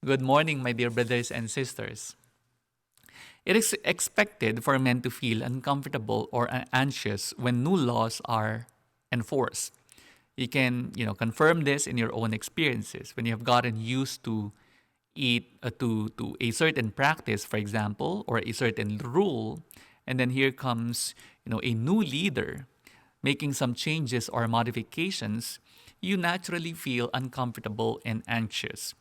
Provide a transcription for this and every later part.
Good morning, my dear brothers and sisters. It is expected for men to feel uncomfortable or anxious when new laws are enforced. You can, confirm this in your own experiences when you have gotten used to to a certain practice, for example, or a certain rule, and then here comes, a new leader making some changes or modifications. You naturally feel uncomfortable and anxious.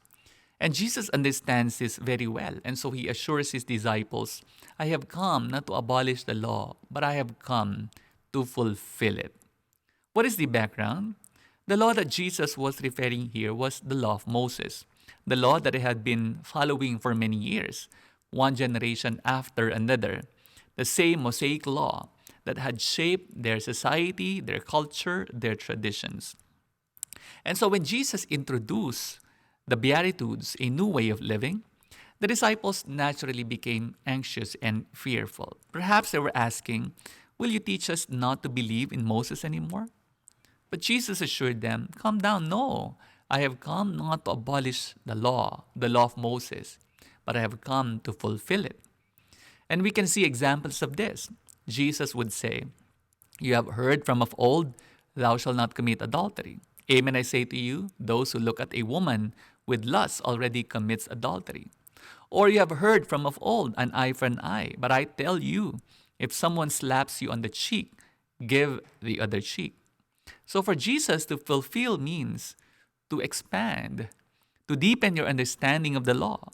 And Jesus understands this very well. And so he assures his disciples, I have come not to abolish the law, but I have come to fulfill it. What is the background? The law that Jesus was referring here was the law of Moses, the law that they had been following for many years, one generation after another. The same Mosaic law that had shaped their society, their culture, their traditions. And so when Jesus introduced the Beatitudes, a new way of living, the disciples naturally became anxious and fearful. Perhaps they were asking, will you teach us not to believe in Moses anymore? But Jesus assured them, calm down, no. I have come not to abolish the law of Moses, but I have come to fulfill it. And we can see examples of this. Jesus would say, you have heard from of old, thou shalt not commit adultery. Amen, I say to you, those who look at a woman with lust already commits adultery. Or you have heard from of old, an eye for an eye. But I tell you, if someone slaps you on the cheek, give the other cheek. So for Jesus to fulfill means to expand, to deepen your understanding of the law,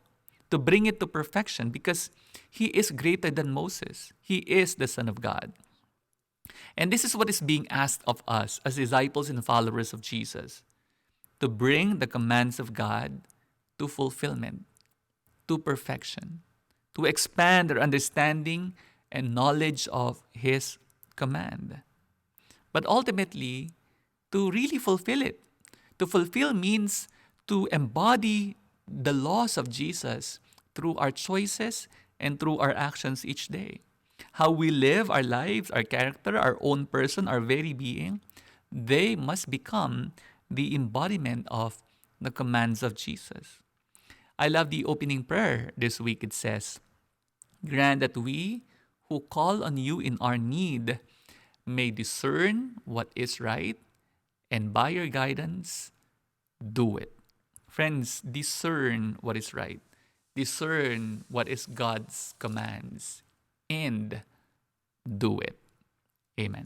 to bring it to perfection because he is greater than Moses. He is the Son of God. And this is what is being asked of us as disciples and followers of Jesus, to bring the commands of God to fulfillment, to perfection, to expand our understanding and knowledge of His command. But ultimately, to really fulfill it. To fulfill means to embody the laws of Jesus through our choices and through our actions each day. How we live our lives, our character, our own person, our very being, they must become the embodiment of the commands of Jesus. I love the opening prayer this week. It says, grant that we who call on you in our need may discern what is right, and by your guidance, do it. Friends, discern what is right. Discern what is God's commands and do it. Amen.